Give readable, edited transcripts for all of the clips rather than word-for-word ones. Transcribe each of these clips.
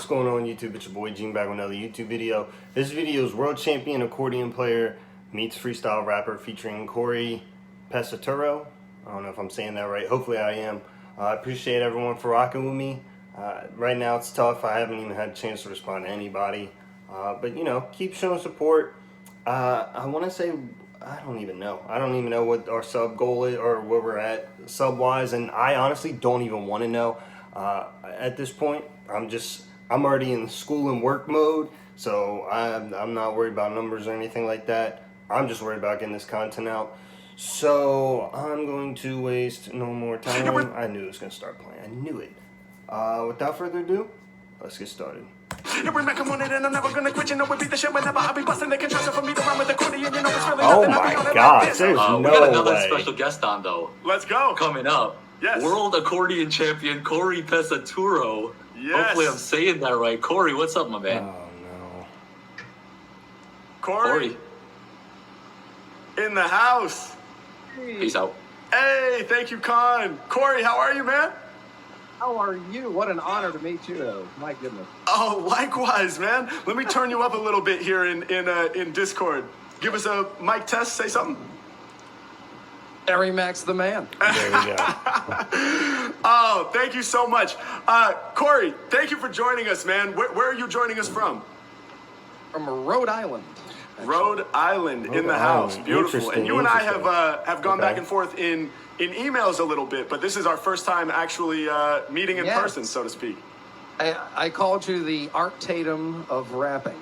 going on YouTube? It's your boy Gene back with another YouTube video. This video is world champion accordion player meets freestyle rapper featuring Cory Pesaturo. I don't know if I'm saying that right. Hopefully I am. I appreciate everyone for rocking with me. Right now it's tough. I haven't even had a chance to respond to anybody. But you know, keep showing support. I want to say, I don't even know. I don't even know what our sub goal is or where we're at sub wise, and I honestly don't even want to know. At this point, I'm already in school and work mode, so I'm not worried about numbers or anything like that. I'm just worried about getting this content out. So I'm going to waste no more time. I knew it was going to start playing. I knew it. Without further ado, let's get started. Oh my God, there's no we got another way. special guest on though. Let's go. Coming up. Yes. World accordion champion Cory Pesaturo. Yes. Hopefully I'm saying that right. Cory, what's up, my man? Oh no. Cory. In the house. Peace out. Hey, thank you, Con. Cory, how are you, man? How are you? What an honor to meet you. My goodness. Oh, likewise, man. Let me turn you up a little bit here in Discord. Give us a mic test. Say something. Harry Mack's the man. There we go. Oh, thank you so much. Cory, thank you for joining us, man. Where are you joining us from? From Rhode Island. Rhode Island in the house. Beautiful. And you and I have gone back and forth in emails a little bit, but this is our first time actually meeting in person, so to speak. I called you the Art Tatum of rapping.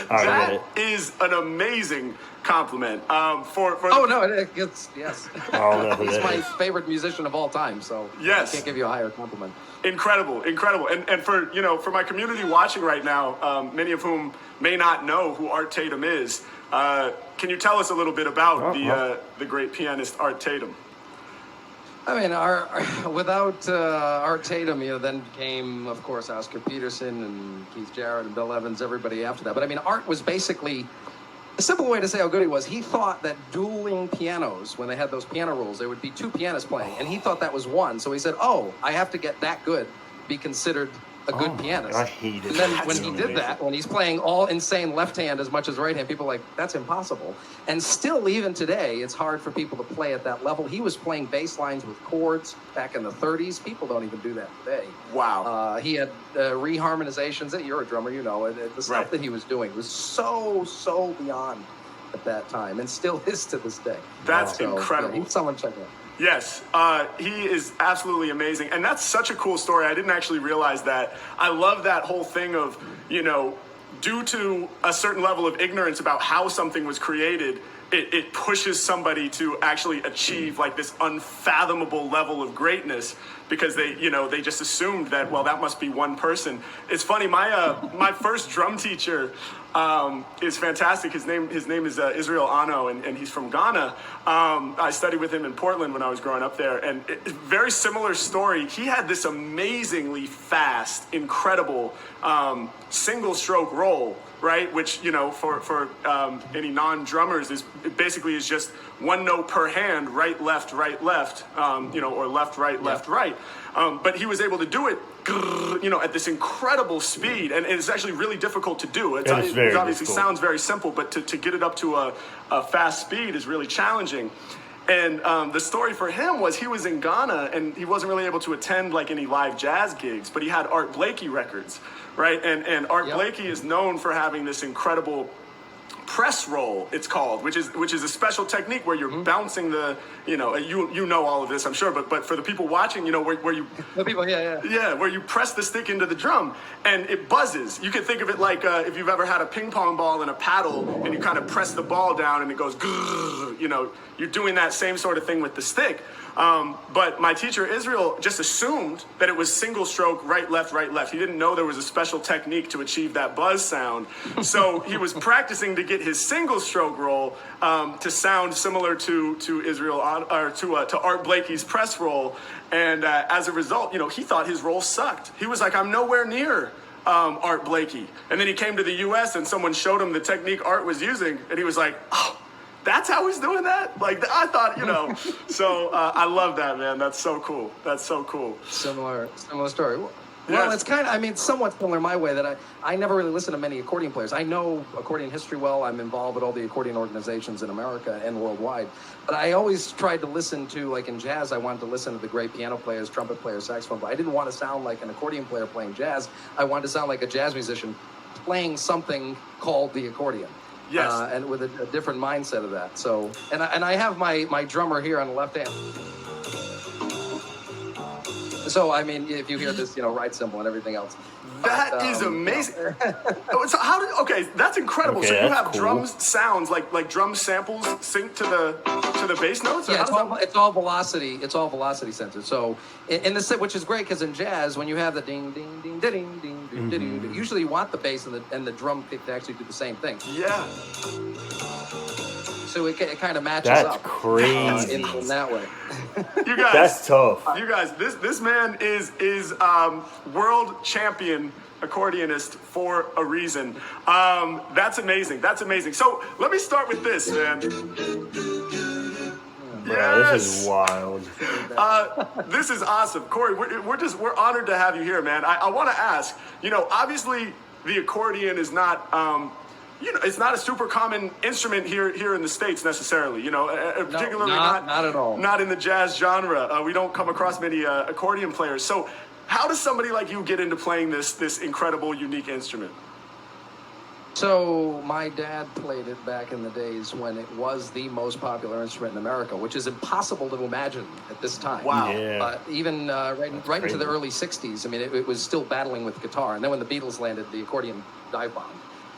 That is an amazing compliment. Oh no, it's yes. Oh, no, He's my favorite musician of all time, so yes. I can't give you a higher compliment. Incredible. And for my community watching right now, many of whom may not know who Art Tatum is, can you tell us a little bit about the great pianist Art Tatum? I mean, without Art Tatum, then came, of course, Oscar Peterson and Keith Jarrett and Bill Evans, everybody after that. But I mean, Art was basically, a simple way to say how good he was, he thought that dueling pianos, when they had those piano rolls, there would be two pianists playing, and he thought that was one. So he said, oh, I have to get that good, be considered a good pianist. I hate it. And then when he did that, when he's playing all insane left hand as much as right hand, people are like, that's impossible. And still, even today, it's hard for people to play at that level. He was playing bass lines with chords back in the 30s. People don't even do that today. Wow. He had reharmonizations. You're a drummer, you know. The stuff that he was doing was so beyond at that time, and still is to this day. That's incredible. Yeah, someone check it out. Yes, he is absolutely amazing. And that's such a cool story. I didn't actually realize that. I love that whole thing of, due to a certain level of ignorance about how something was created, it pushes somebody to actually achieve like this unfathomable level of greatness because they just assumed that, well, that must be one person. It's funny, my first drum teacher is fantastic. His name is Israel Ano, and he's from Ghana. I studied with him in Portland when I was growing up there, and very similar story. He had this amazingly fast, incredible single stroke roll, right? Which, for any non-drummers is just one note per hand, right, left, or left, right, left, right. But he was able to do it, at this incredible speed, and it's actually really difficult to do. It obviously sounds very simple, but to get it up to a fast speed is really challenging. And the story for him was he was in Ghana, and he wasn't really able to attend like any live jazz gigs, but he had Art Blakey records, right? And Art Blakey is known for having this incredible press roll, it's called, which is a special technique where you're bouncing the, you know all of this, I'm sure, but for the people watching, where you the people, where you press the stick into the drum and it buzzes. You can think of it like if you've ever had a ping pong ball and a paddle and you kind of press the ball down and it goes, you're doing that same sort of thing with the stick. But my teacher, Israel, just assumed that it was single stroke, right, left, right, left. He didn't know there was a special technique to achieve that buzz sound. So he was practicing to get his single stroke roll to sound similar to Israel, or to Art Blakey's press roll. And as a result, he thought his roll sucked. He was like, I'm nowhere near Art Blakey. And then he came to the U.S. and someone showed him the technique Art was using. And he was like, oh, that's how he's doing that? Like, I thought, So I love that, man. That's so cool. That's so cool. Similar story. Well, Yes. it's kind of, I mean, somewhat similar my way that I never really listen to many accordion players. I know accordion history well. I'm involved with all the accordion organizations in America and worldwide. But I always tried to listen to, like in jazz, I wanted to listen to the great piano players, trumpet players, saxophone players. I didn't want to sound like an accordion player playing jazz. I wanted to sound like a jazz musician playing something called the accordion. Yes. And with a different mindset of that. So, and I have my drummer here on the left hand. So, I mean, if you hear this, right cymbal and everything else. That is amazing. So okay, that's incredible. Okay, so you that's have cool. drums sounds like drum samples sync to the bass notes? Or Yeah, how does it's all velocity. It's all velocity centered. So in the which is great because in jazz, when you have the ding ding ding ding ding ding ding, usually you want the bass and the drum kick to actually do the same thing. Yeah. So it kind of matches That's up crazy. in that way. You guys. That's tough. You guys, this man is world champion accordionist for a reason. That's amazing. That's amazing. So let me start with this, man. Bro, this is wild. This is awesome, Corey. We're honored to have you here, man. I want to ask. Obviously the accordion is not. It's not a super common instrument here in the States necessarily. Particularly not at all. Not in the jazz genre. We don't come across many accordion players. So, how does somebody like you get into playing this incredible, unique instrument? So my dad played it back in the days when it was the most popular instrument in America, which is impossible to imagine at this time. Wow. Yeah. Even right into crazy. the early 60s, I mean, it was still battling with guitar. And then when the Beatles landed, the accordion dive bombed.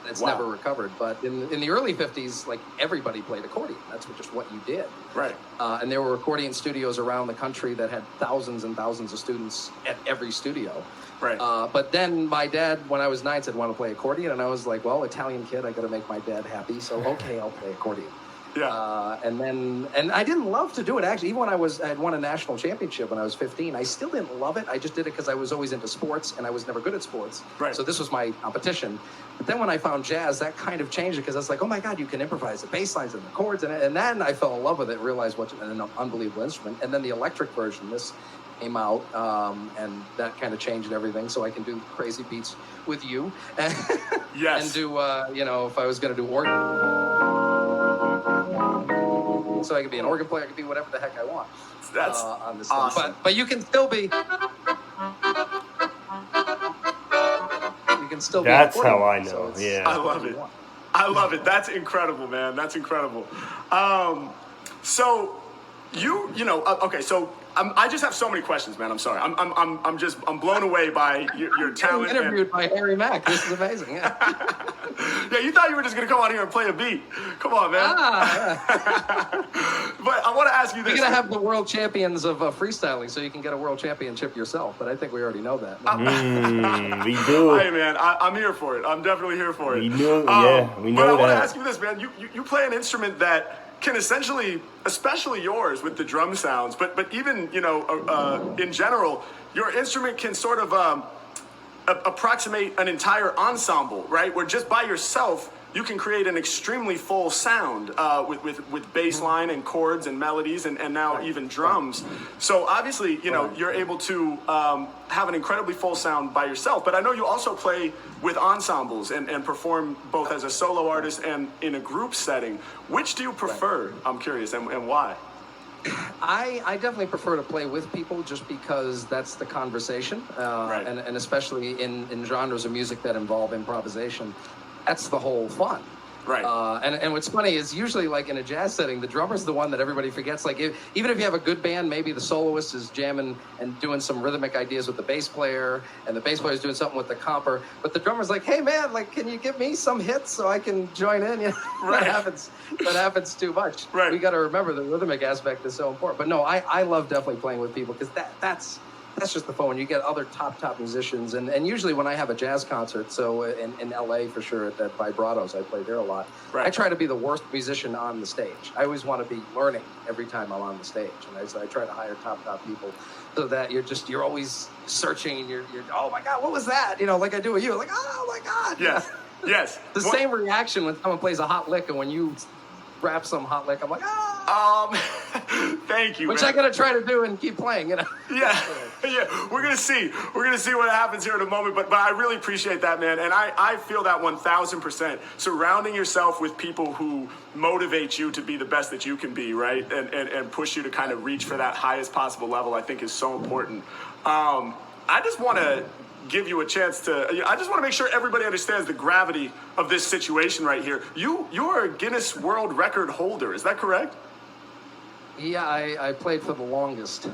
It's Wow. never recovered. But in the early 50s, like everybody played accordion. That's just what you did. Right. And there were accordion studios around the country that had thousands and thousands of students at every studio. Right. But then my dad, when I was 9, said, "Want to play accordion?" And I was like, "Well, Italian kid, I got to make my dad happy. So okay, I'll play accordion." Yeah. And I didn't love to do it actually. Even when I had won a national championship when I was 15, I still didn't love it. I just did it because I was always into sports and I was never good at sports. Right. So this was my competition. But then when I found jazz, that kind of changed it because I was like, oh my God, you can improvise the bass lines and the chords. And then I fell in love with it, realized what an unbelievable instrument. And then the electric version, this came out, and that kind of changed everything. So I can do crazy beats with you. Yes. And do, if I was going to do organ. So I could be an organ player, I could be whatever the heck I want. That's on this awesome. thing. But you can still be. You can still be. That's an accordion, how I know, so it's yeah. I love it. I love it. That's incredible, man. That's incredible. So okay. So I just have so many questions, man. I'm sorry. I'm blown away by your talent. I'm interviewed by Harry Mack. This is amazing. Yeah. Yeah, you thought you were just gonna come on here and play a beat. Come on, man. But I want to ask you this. You're gonna have the world champions of freestyling, so you can get a world championship yourself. But I think we already know that. We do. Hey, man, I'm here for it. I'm definitely here for it. We know, we But I know want to that. ask you this, man. You play an instrument that can essentially, especially yours with the drum sounds, but even in general, your instrument can sort of approximate an entire ensemble, right? Where just by yourself you can create an extremely full sound with bass line and chords and melodies and now even drums. So obviously, you're able to have an incredibly full sound by yourself. But I know you also play with ensembles and perform both as a solo artist and in a group setting. Which do you prefer? I'm curious, and why? I definitely prefer to play with people just because that's the conversation, Right. and especially in genres of music that involve improvisation, that's the whole fun. Right. And what's funny is usually like in a jazz setting, the drummer's the one that everybody forgets. Like even if you have a good band, maybe the soloist is jamming and doing some rhythmic ideas with the bass player, and the bass player is doing something with the comper. But the drummer's like, "Hey man, like, can you give me some hits so I can join in?" Right. That happens too much. Right. We got to remember the rhythmic aspect is so important. But no, I love definitely playing with people because that's just the fun when you get other top musicians. And usually when I have a jazz concert, so in LA for sure at Vibratos, I play there a lot. Right. I try to be the worst musician on the stage. I always want to be learning every time I'm on the stage. And so I try to hire top people so that you're always searching and you're oh my God, what was that? Like I do with you, like, oh my God. Yes. Yes. The same reaction when someone plays a hot lick and when you rap some hot lick. I'm like, ah. Thank you. Which man. I gotta try to do and keep playing, you know. Yeah, we're gonna see. We're gonna see what happens here in a moment. But I really appreciate that, man. And I feel that 1,000%. Surrounding yourself with people who motivate you to be the best that you can be, right? And push you to kind of reach for that highest possible level, I think is so important. I just want to give you a chance to. I just want to make sure everybody understands the gravity of this situation right here. You're a Guinness World Record holder. Is that correct? Yeah, I played for the longest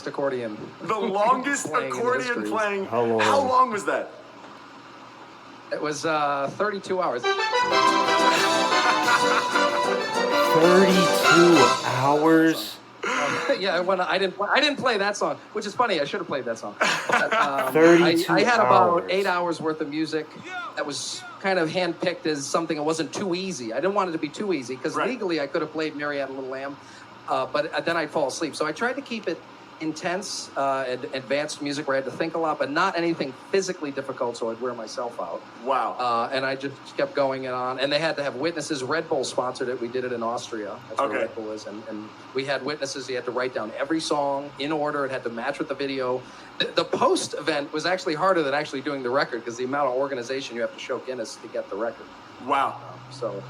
accordion. The longest accordion playing. How long? How long was that? It was 32 hours. 32 hours. Yeah, when I didn't play that song, which is funny. I should have played that song. But, 32 I had about hours. 8 hours worth of music that was kind of handpicked as something that wasn't too easy. I didn't want it to be too easy because Right. legally I could have played Marietta Little Lamb, but then I'd fall asleep. So I tried to keep it intense, advanced music where I had to think a lot, but not anything physically difficult, so I'd wear myself out. Wow. And I just kept going and on. And they had to have witnesses. Red Bull sponsored it. We did it in Austria. That's Okay. where Red Bull is. And we had witnesses. You had to write down every song in order. It had to match with the video. The post event was actually harder than actually doing the record because the amount of organization you have to show Guinness to get the record. Wow. So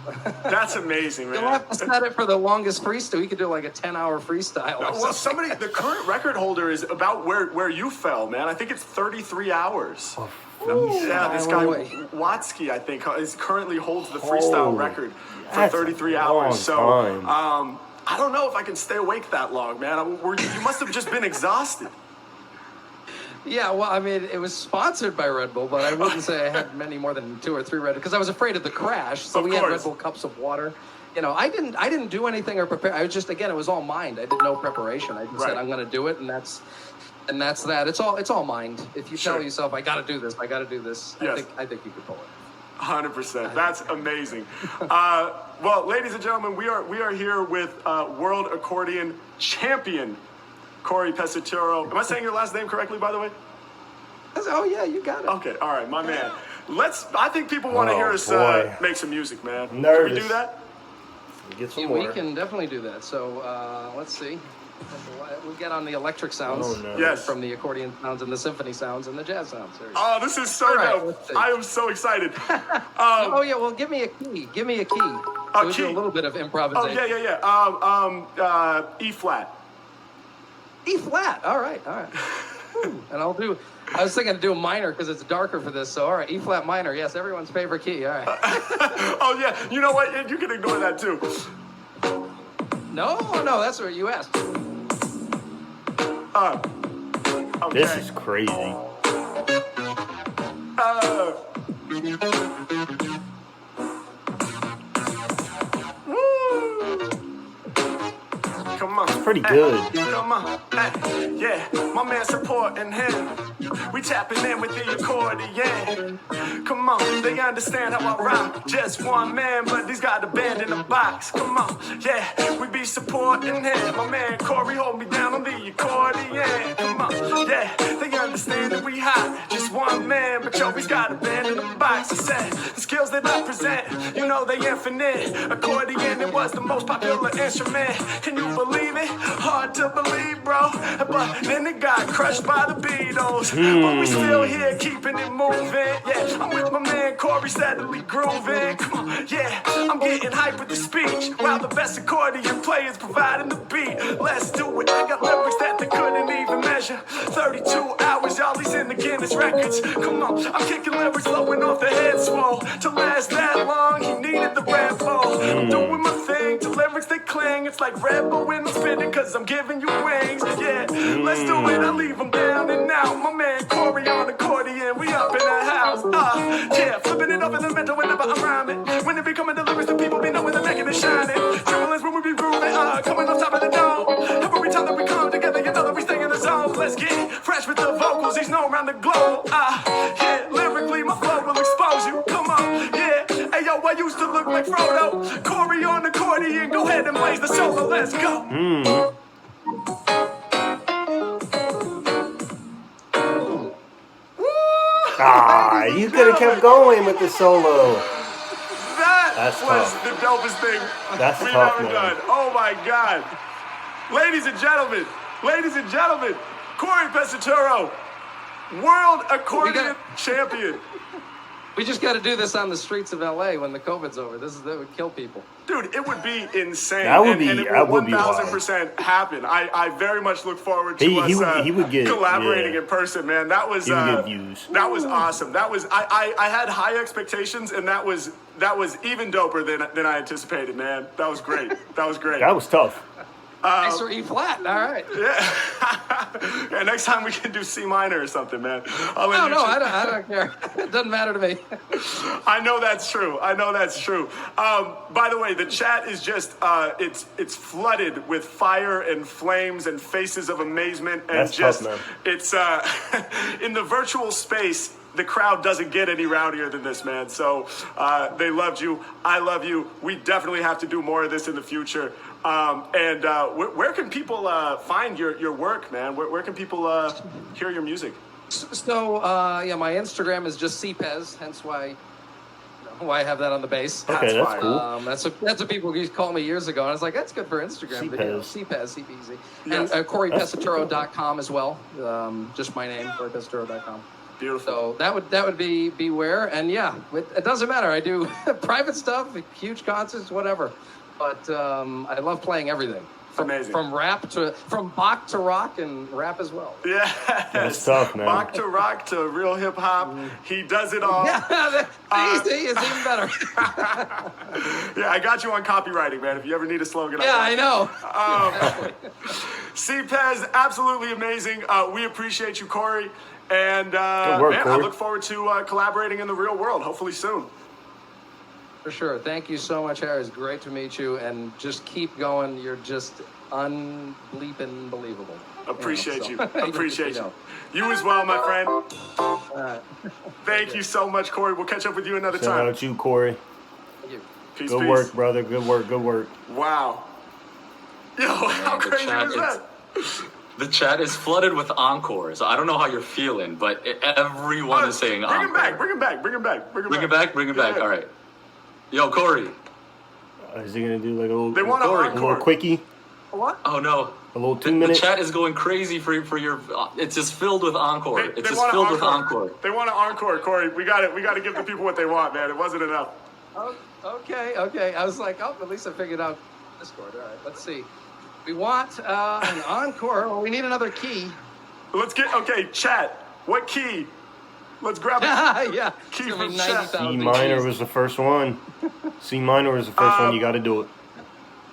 That's amazing, man. you'll have to set it for the longest freestyle. You could do like a 10-hour freestyle. or Well, something. the current record holder is about where you fell, man. I think it's 33 hours. Yeah, this guy Way. Watsky, I think, currently holds the freestyle Holy, record for that's 33 a hours. long So, time. I don't know if I can stay awake that long, man. You must have just been exhausted. Yeah, well, I mean, it was sponsored by Red Bull, but I wouldn't say I had many more than 2 or 3 Red Bull because I was afraid of the crash. So Of we had Red course. Bull cups of water. You know, I didn't do anything or prepare. I was just, again, it was all mind. I did no preparation. I just Right. said I'm going to do it, and that's that. It's all mind. If you Sure. tell yourself I got to do this, Yes. I think you could pull it. 100%. That's amazing. Well, ladies and gentlemen, we are here with world accordion champion Cory Pesaturo. Am I saying your last name correctly, by the way? I said, oh yeah, you got it. Okay, all right, my man. I think people want to Oh, hear us boy. make some music, man. I'm Can we nervous. do that? Get some We water. can definitely do that. So let's see. We get on the electric sounds Oh, no. Yes. from the accordion sounds and the symphony sounds and the jazz sounds. There you go. Oh, this is so All right, dope. let's see. I am so excited. Oh yeah, well give me a key. Give me a key. So we do a key. little bit of Oh, improvisation. yeah. E flat. E flat. All right. And I was thinking to do a minor because it's darker for this. So all right, E flat minor. Yes, everyone's favorite key. All right. Oh, yeah. You know what? You can ignore that, too. No, that's what you asked. Okay. This is crazy. Woo! Come on. Pretty good. Come on. Hey, yeah, my man supporting him. We tapping in with the accordion. Come on, they understand how I rock. Just one man, but he's got a band in a box. Come on, yeah, we be supporting him. My man Cory hold me down on the accordion. Come on, yeah, they understand that we hot. Just one man, but yo, he's got a band in a box. I said, the skills that I present, you know they infinite. Accordion, it was the most popular instrument. Can you believe it? Hard to believe, bro. But then it got crushed by the Beatles. But we still here keeping it moving. Yeah, I'm with my man Cory steadily grooving. Come on, yeah, I'm getting hype with the speech. While the best accordion players providing the beat. Let's do it. I got lyrics that they couldn't even measure. 32 hours, y'all, he's in the Guinness records. Come on, I'm kicking lyrics flowing off the head swole. To last that long, he needed the Red Bull. I'm doing my thing, to lyrics they cling. It's like Red Bull when I'm spinning, cause I'm giving you wings. Yeah, let's do it, I leave them down and out. My man Cory on accordion, we up in the house. Yeah, flipping it up in the middle whenever I'm rhyming. When it be coming to lyrics, the people be knowing they're making it shining. Tremblings when we be grooving, coming off top of the dome. Every time that we come together, you know that we stay in the zone. Let's get fresh with the vocals, he's known around the globe. Yeah, lyrically, my flow will expose you. Come on, yeah. Hey yo, I used to look like Frodo. Cory on accordion, go ahead and blaze the solo. Let's go. You could have kept going with the solo. That That's was tough. the dopest thing That's we've tough, ever man. done. Oh my God. Ladies and gentlemen, Cory Pesaturo, world accordion champion. We just got to do this on the streets of LA when the COVID's over. That would kill people. Dude, it would be insane. That would be- and it that would would be wild. 1000% happen. I very much look forward to He would get collaborating yeah. in person, man. That was He would get views. That was awesome. That was I had high expectations, and that was even doper than I anticipated, man. That was great. That was great. That was tough. Thanks for E flat. All right. Yeah, next time we can do C minor or something, man. I'll let you I don't care. It doesn't matter to me. I know that's true. By the way, the chat is just it's flooded with fire and flames and faces of amazement and That's just tough, man. it's in the virtual space. The crowd doesn't get any rowdier than this, man. So they loved you. I love you. We definitely have to do more of this in the future. Where can people find your work, man? Where can people hear your music? So, my Instagram is just CPez, hence why I have that on the base. Okay, that's fine. cool. That's what people used to call me years ago, and I was like, that's good for Instagram. Video. CPez, CPZ. Yes. And CoryPesaturo.com as well. Just my name, CoryPesaturo.com. Beautiful. So that would be beware, and yeah, it doesn't matter. I do private stuff, huge concerts, whatever. But I love playing everything. Amazing. From Bach to rock and rap as well. Yeah, That's tough, man. Rock to rock to real hip hop. He does it all. Yeah, easy is even better. Yeah, I got you on copywriting, man. If you ever need a slogan. Yeah, I know. CPez, absolutely amazing. We appreciate you, Cory. And Good work, man, I Cory. look forward to collaborating in the real world, hopefully soon. For sure. Thank you so much, Harry. It's great to meet you, and just keep going. You're just unbleeping believable. Appreciate you. So- Appreciate You you. know. You as well, my friend. Thank you so much, Cory. We'll catch up with you another Shout time. out to you, Cory. Thank you. Peace, Good peace. work, brother. Good work. Good work. Wow. Yo, how the crazy chat is that? The chat is flooded with encores. I don't know how you're feeling, but everyone is saying Bring encore. him back. Bring him back. Bring him back. Bring him Bring back. it back. Bring it back. Yeah. All right. Yo, Corey. Is he gonna do like a little? They want Cory. an a little encore. quickie, What? Oh no. a little The 2-minute. chat is going crazy for your. It's just filled with encore. They It's just want an filled with encore. They want an encore, Cory. We got to give the people what they want, man. It wasn't enough. Oh, okay. I was like, at least I figured out Discord. All right, let's see. We want an encore. Well, we need another key. Let's get chat. What key? Let's grab it. Yeah. Key It's gonna be from chat. 90,000 C minor keys. was the first one. C minor was the first one. You got to do it. You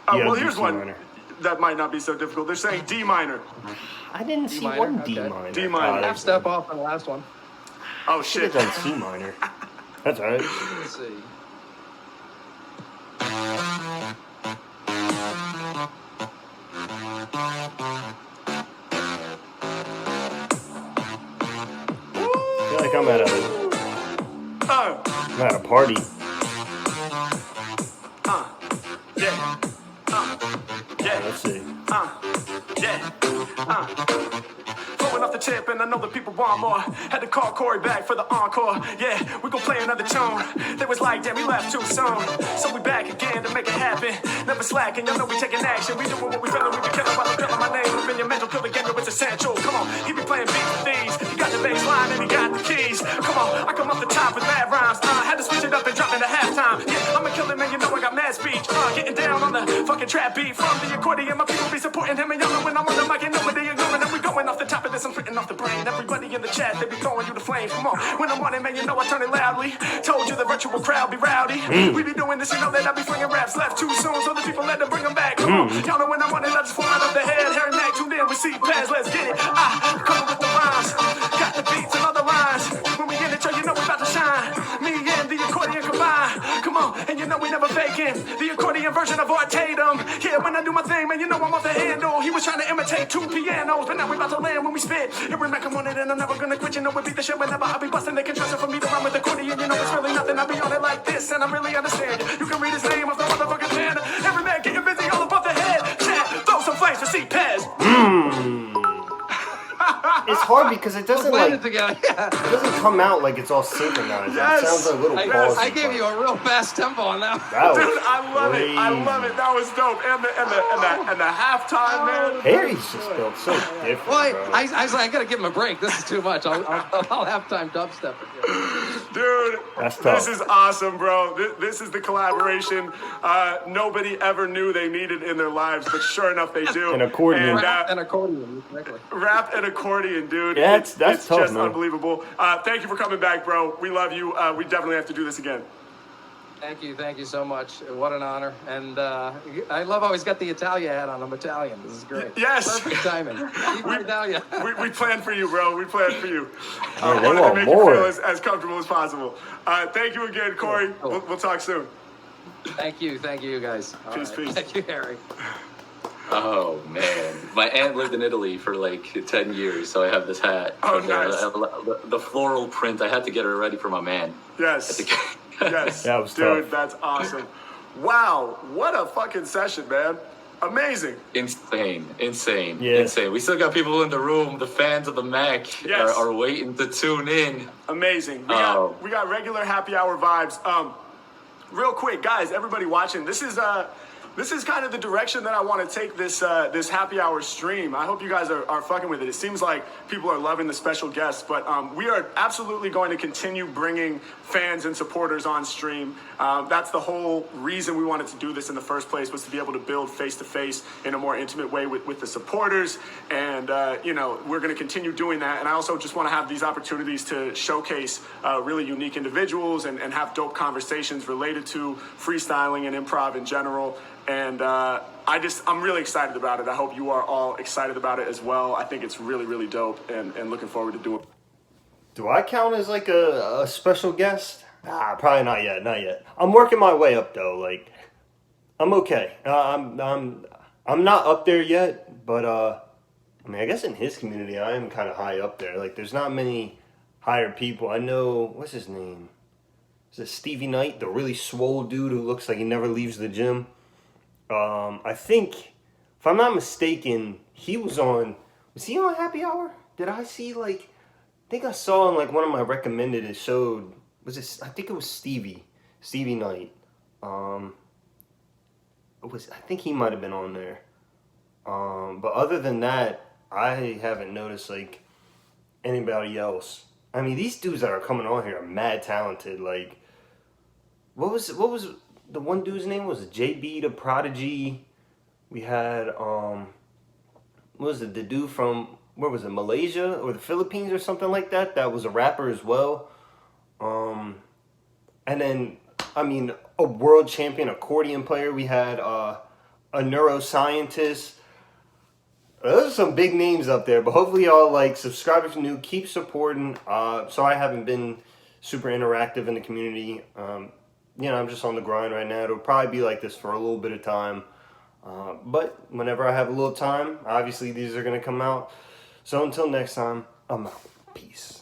gotta Well, do here's C one minor. that might not be so difficult. They're saying D minor. I didn't see minor, one D okay. minor. D minor. Half step off on the last one. Oh Should shit. have done C minor. That's all right. Let's see. I feel like I'm at a party. Yeah. Yeah. Let's see. Yeah. Flowing off the tip, and I know that people want more. Had to call Cory back for the encore. Yeah, we gon' play another tune. They was like, damn, we left too soon. So we back again to make it happen. Never slacking, y'all know we taking action. We doing what we feeling, we be killing while I'm feeling my name. Up in your mental, kill the game, it's essential. Come on, he be playing beats with these. He got the bass line and he got the keys. Come on, I come off the top with mad rhymes. Had to switch it up and drop into halftime. Yeah, I'm a killer, man, you know I got mad speech. Getting down on the fucking trap beat. From the accordion, my people be supporting him. And y'all know when I'm on the mic, and nobody ignoring them. We going off the top of this, I'm spitting off the brain. Everybody in the chat, they be throwing you the flames. Come on, when I'm on it, man, you know I turn it loudly. Told you the virtual crowd be rowdy. We be doing this, you know that I be flinging raps left too soon. So the people let them bring them back. Come on, y'all know when I'm on it, I just fly out of the head. Harry Mack tuned in with CPez, let's get it. Coming with the rhymes, got the beats and other lines. When we in it, yo, you know we about to shine. Me and the accordion combine. Come on, and you know we never faking. The accordion version of Art Tatum. Yeah, when I do my thing, man, you know I'm off the handle. He was trying to imitate two pianos, but now we about to land when we spit. Harry Mack, I'm on it, and I'm never gonna quit. You know we beat the shit whenever I be busting. They can trust it for me to run with the accordion. You know it's really nothing. I be on it like this, and I really understand. You can read his name off the motherfucking pen. Harry Mack getting busy all above the head. Chat, throw some flames for CPez. it's hard because it doesn't Playing like it together. it doesn't come out like it's all synchronized. Yes. It sounds like little pauses. I gave you a real fast tempo on that. That Dude, was I love it. I crazy. love it. That was dope. And the halftime, man. Harry's just built so different, Well, bro. I was like, I gotta give him a break. This is too much. I'll halftime dubstep it. Dude, That's tough. this is awesome, bro. This is the collaboration nobody ever knew they needed in their lives, but sure enough, they do. An accordion. And, Rap and accordion, exactly. rap and accordion, dude. Yeah, it's that's tough, just man. unbelievable. Thank you for coming back, bro. We love you. We definitely have to do this again. Thank you so much. What an honor. And I love how he's got the Italia hat on. I'm Italian. This is great. Yes. Perfect timing. Viva Italia. We planned for you, bro. We planned for you. Yeah, they Wanted to want make more. you feel as comfortable as possible. Thank you again, Corey. Cool. We'll talk soon. Thank you, guys. All Peace, peace. Thank you, Harry. Oh man, my aunt lived in Italy for like 10 years, so I have this hat. Oh, With nice. the floral print. I had to get her ready for my man. Yes. Yes. That was Dude, tough. that's awesome. Wow. What a fucking session, man. Amazing. Insane. Yeah. Insane. We still got people in the room. The fans of the Mac Yes. are waiting to tune in. Amazing. Oh. We got regular happy hour vibes. Real quick, guys, everybody watching, this is kind of the direction that I want to take this this happy hour stream. I hope you guys are fucking with it. It seems like people are loving the special guests, but we are absolutely going to continue bringing fans and supporters on stream. That's the whole reason we wanted to do this in the first place, was to be able to build face-to-face in a more intimate way with the supporters. And, we're going to continue doing that. And I also just want to have these opportunities to showcase really unique individuals and have dope conversations related to freestyling and improv in general. And I'm really excited about it. I hope you are all excited about it as well. I think it's really, really dope, and looking forward to doing it. Do I count as like a special guest? Probably not yet. I'm working my way up though. Like, I'm okay. I'm not up there yet, but I mean, I guess in his community, I am kind of high up there. Like, there's not many higher people. I know, what's his name? Is it Stevie Knight, the really swole dude who looks like he never leaves the gym? I think, if I'm not mistaken, was he on Happy Hour? Did I see, like, I think I saw on, like, one of my recommended, it showed, I think it was Stevie Knight. I think he might have been on there. But other than that, I haven't noticed, like, anybody else. I mean, these dudes that are coming on here are mad talented. Like, what was the one dude's name? Was it JB the Prodigy? We had what was it, the dude from, where was it, Malaysia or the Philippines or something like that? That was a rapper as well. And then, I mean, a world champion accordion player. We had a neuroscientist. Those are some big names up there, but hopefully y'all like subscribe if you're new, keep supporting. So I haven't been super interactive in the community. I'm just on the grind right now. It'll probably be like this for a little bit of time. But whenever I have a little time, obviously these are going to come out. So until next time, I'm out. Peace.